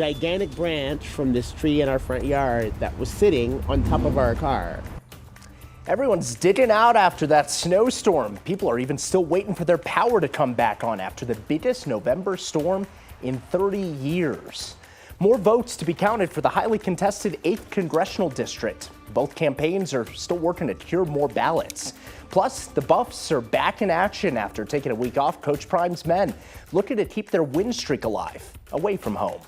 gigantic branch from this tree in our front yard that was sitting on top of our car. Everyone's digging out after that snowstorm. People are even still waiting for their power to come back on after the biggest November storm in 30 years. More votes to be counted for the highly contested 8th Congressional District. Both campaigns are still working to cure more ballots. Plus, the Buffs are back in action after taking a week off. Coach Prime's men looking to keep their win streak alive away from home.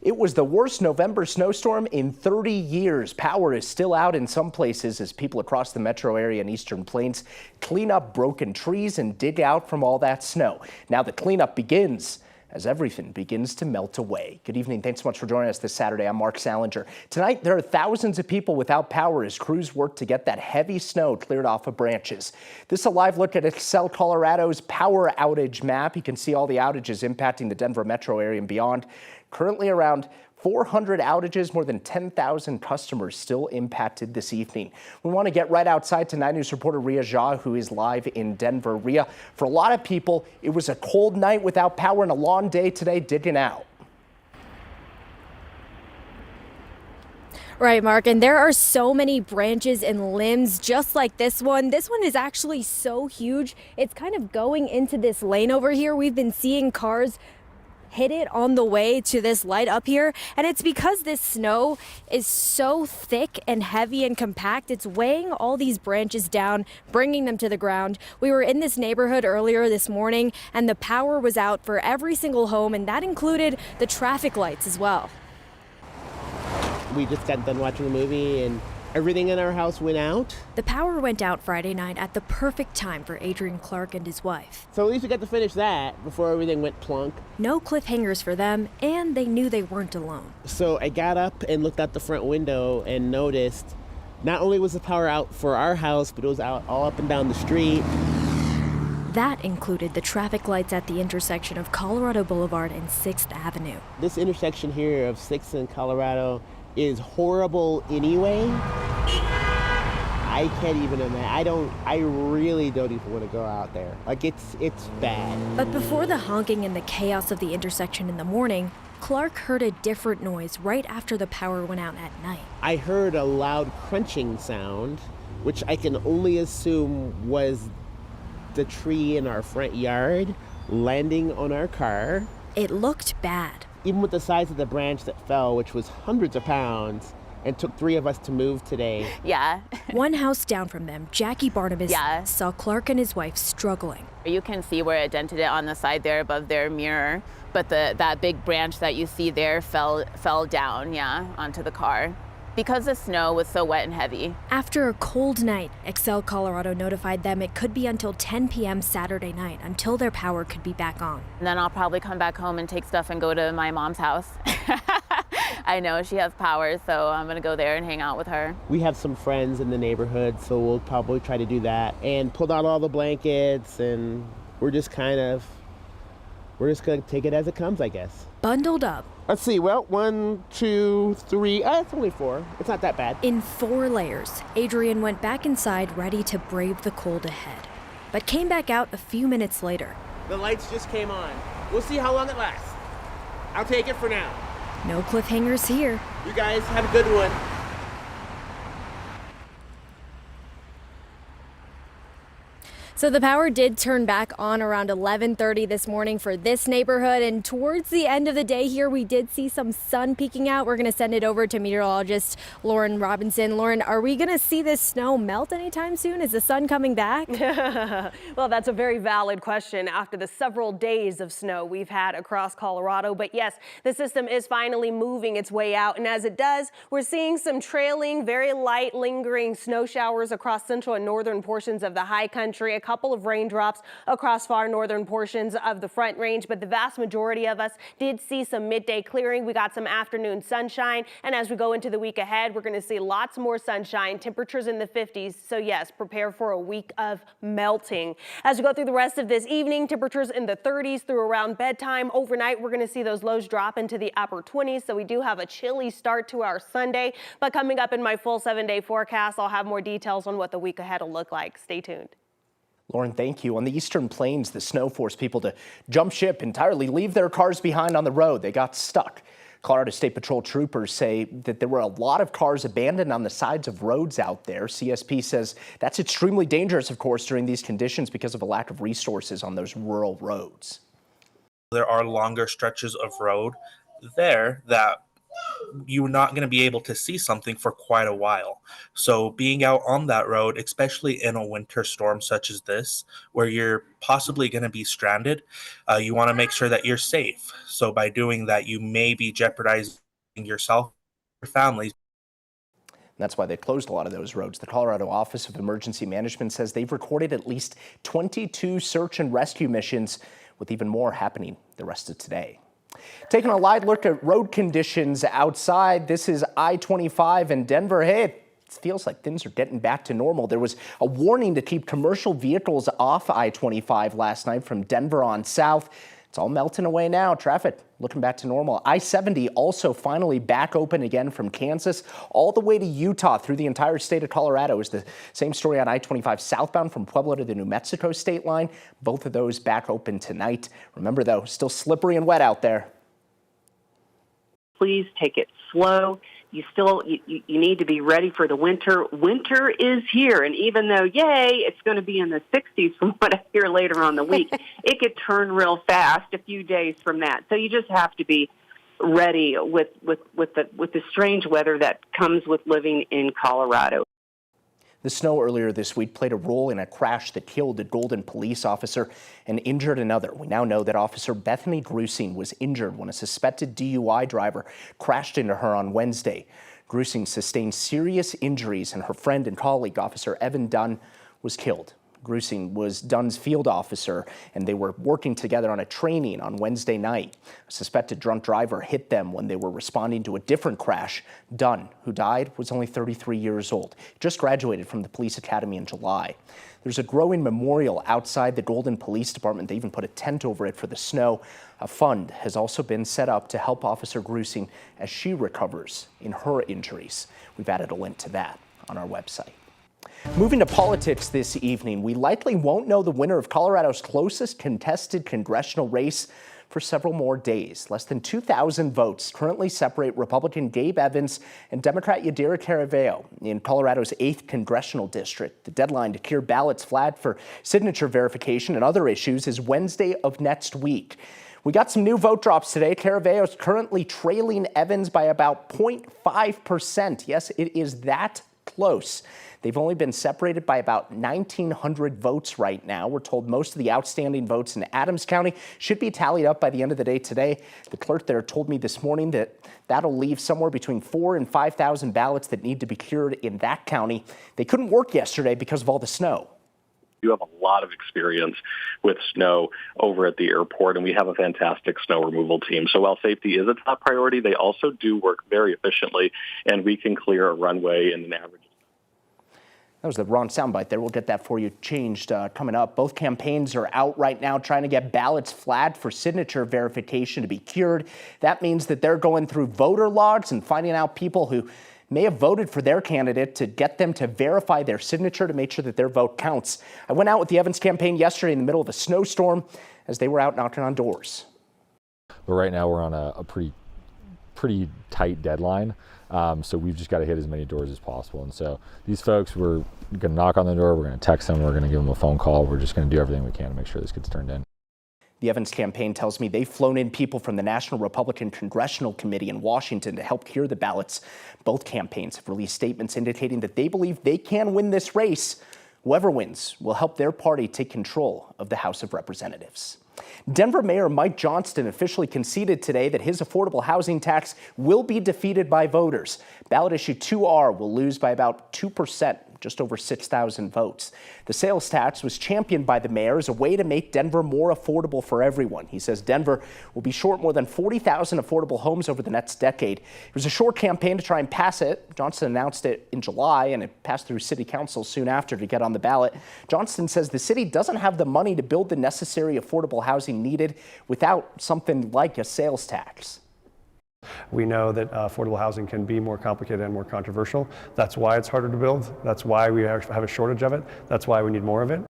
It was the worst November snowstorm in 30 years. Power is still out in some places as people across the metro area and Eastern Plains clean up broken trees and dig out from all that snow. Now the cleanup begins as everything begins to melt away. Good evening. Thanks so much for joining us this Saturday. I'm Mark Salinger. Tonight, there are thousands of people without power as crews work to get that heavy snow cleared off of branches. This is a live look at Excel Colorado's power outage map. You can see all the outages impacting the Denver metro area and beyond. Currently around 400 outages, more than 10,000 customers still impacted this evening. We want to get right outside to 9 News reporter Ria Jha, who is live in Denver. Ria, for a lot of people, it was a cold night without power and a long day today digging out. Right, Mark, and there are so many branches and limbs just like this one. This one is actually so huge. It's kind of going into this lane over here. We've been seeing cars hit it on the way to this light up here, and it's because this snow is so thick and heavy and compact. It's weighing all these branches down, bringing them to the ground. We were in this neighborhood earlier this morning and the power was out for every single home, and that included the traffic lights as well. We just got done watching a movie and everything in our house went out. The power went out Friday night at the perfect time for Adrian Clark and his wife. So at least we got to finish that before everything went plunk. No cliffhangers for them, and they knew they weren't alone. So I got up and looked out the front window and noticed not only was the power out for our house, but it was out all up and down the street. That included the traffic lights at the intersection of Colorado Boulevard and 6th Avenue. This intersection here of 6th and Colorado is horrible anyway. I can't even imagine. I really don't even want to go out there. Like, it's bad. But before the honking and the chaos of the intersection in the morning, Clark heard a different noise right after the power went out at night. I heard a loud crunching sound, which I can only assume was the tree in our front yard landing on our car. It looked bad. Even with the size of the branch that fell, which was hundreds of pounds, and took 3 of us to move today. Yeah. One house down from them, Jackie Barnabas saw Clark and his wife struggling. You can see where it dented it on the side there above their mirror, but that big branch that you see there fell down, onto the car, because the snow was so wet and heavy. After a cold night, Excel Colorado notified them it could be until 10 p.m. Saturday night until their power could be back on. And then I'll probably come back home and take stuff and go to my mom's house. I know she has power, so I'm gonna go there and hang out with her. We have some friends in the neighborhood, so we'll probably try to do that and pull out all the blankets, and we're just gonna take it as it comes, I guess. Bundled up. Let's see, well, 1, 2, 3, it's only 4. It's not that bad. In 4 layers, Adrian went back inside ready to brave the cold ahead, but came back out a few minutes later. The lights just came on. We'll see how long it lasts. I'll take it for now. No cliffhangers here. You guys have a good one. So the power did turn back on around 11:30 this morning for this neighborhood, and towards the end of the day here we did see some sun peeking out. We're going to send it over to meteorologist Lauren Robinson. Lauren, are we going to see this snow melt anytime soon? Is the sun coming back? Well, that's a very valid question after the several days of snow we've had across Colorado. But yes, the system is finally moving its way out, and as it does, we're seeing some trailing, very light, lingering snow showers across central and northern portions of the high country. A couple of raindrops across far northern portions of the Front Range, but the vast majority of us did see some midday clearing. We got some afternoon sunshine, and as we go into the week ahead, we're going to see lots more sunshine, temperatures in the 50s. So yes, prepare for a week of melting. As we go through the rest of this evening, temperatures in the 30s through around bedtime. Overnight, we're going to see those lows drop into the upper 20s, so we do have a chilly start to our Sunday. But coming up in my full 7-day forecast, I'll have more details on what the week ahead will look like. Stay tuned. Lauren, thank you. On the Eastern Plains, the snow forced people to jump ship entirely, leave their cars behind on the road. They got stuck. Colorado State Patrol troopers say that there were a lot of cars abandoned on the sides of roads out there. CSP says that's extremely dangerous, of course, during these conditions because of a lack of resources on those rural roads. There are longer stretches of road there that you're not going to be able to see something for quite a while. So being out on that road, especially in a winter storm such as this, where you're possibly going to be stranded, you want to make sure that you're safe. So by doing that, you may be jeopardizing yourself, your family. That's why they closed a lot of those roads. The Colorado Office of Emergency Management says they've recorded at least 22 search and rescue missions, with even more happening the rest of today. Taking a live look at road conditions outside. This is I-25 in Denver. Hey, it feels like things are getting back to normal. There was a warning to keep commercial vehicles off I-25 last night from Denver on south. It's all melting away now. Traffic looking back to normal. I-70 also finally back open again from Kansas all the way to Utah through the entire state of Colorado. Is the same story on I-25 southbound from Pueblo to the New Mexico state line. Both of those back open tonight. Remember, though, still slippery and wet out there. Please take it slow. You need to be ready for the winter. Winter is here, and even though, yay, it's going to be in the 60s from what I hear later on the week, it could turn real fast a few days from that. So you just have to be ready with the strange weather that comes with living in Colorado. The snow earlier this week played a role in a crash that killed a Golden police officer and injured another. We now know that Officer Bethany Grusing was injured when a suspected DUI driver crashed into her on Wednesday. Grusing sustained serious injuries, and her friend and colleague, Officer Evan Dunn, was killed. Grusing was Dunn's field officer, and they were working together on a training on Wednesday night. A suspected drunk driver hit them when they were responding to a different crash. Dunn, who died, was only 33 years old. He just graduated from the police academy in July. There's a growing memorial outside the Golden Police Department. They even put a tent over it for the snow. A fund has also been set up to help Officer Grusing as she recovers in her injuries. We've added a link to that on our website. Moving to politics this evening, we likely won't know the winner of Colorado's closest contested congressional race for several more days. Less than 2,000 votes currently separate Republican Gabe Evans and Democrat Yadira Caraveo in Colorado's 8th congressional district. The deadline to clear ballots flagged for signature verification and other issues is Wednesday of next week. We got some new vote drops today. Caraveo is currently trailing Evans by about 0.5%. Yes, it is that close. They've only been separated by about 1,900 votes right now. We're told most of the outstanding votes in Adams County should be tallied up by the end of the day today. The clerk there told me this morning that that'll leave somewhere between 4,000 and 5,000 ballots that need to be cleared in that county. They couldn't work yesterday because of all the snow. You have a lot of experience with snow over at the airport, and we have a fantastic snow removal team. So while safety is a top priority, they also do work very efficiently, and we can clear a runway in an average. That was the wrong soundbite there. We'll get that for you changed coming up. Both campaigns are out right now trying to get ballots flagged for signature verification to be cured. That means that they're going through voter logs and finding out people who may have voted for their candidate to get them to verify their signature to make sure that their vote counts. I went out with the Evans campaign yesterday in the middle of a snowstorm as they were out knocking on doors. But right now we're on a pretty tight deadline. So we've just got to hit as many doors as possible. And so these folks, we're going to knock on the door, we're going to text them, we're going to give them a phone call. We're just going to do everything we can to make sure this gets turned in. The Evans campaign tells me they've flown in people from the National Republican Congressional Committee in Washington to help clear the ballots. Both campaigns have released statements indicating that they believe they can win this race. Whoever wins will help their party take control of the House of Representatives. Denver Mayor Mike Johnston officially conceded today that his affordable housing tax will be defeated by voters. Ballot issue 2R will lose by about 2%, just over 6,000 votes. The sales tax was championed by the mayor as a way to make Denver more affordable for everyone. He says Denver will be short more than 40,000 affordable homes over the next decade. It was a short campaign to try and pass it. Johnston announced it in July, and it passed through city council soon after to get on the ballot. Johnston says the city doesn't have the money to build the necessary affordable housing needed without something like a sales tax. We know that affordable housing can be more complicated and more controversial. That's why it's harder to build. That's why we have a shortage of it. That's why we need more of it.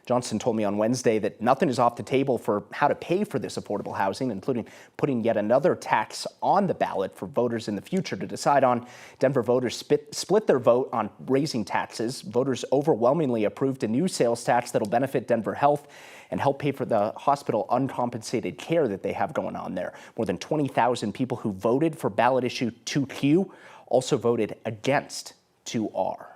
Johnson told me on Wednesday that nothing is off the table for how to pay for this affordable housing, including putting yet another tax on the ballot for voters in the future to decide on. Denver voters split their vote on raising taxes. Voters overwhelmingly approved a new sales tax that'll benefit Denver Health and help pay for the hospital uncompensated care that they have going on there. More than 20,000 people who voted for ballot issue 2Q also voted against 2R.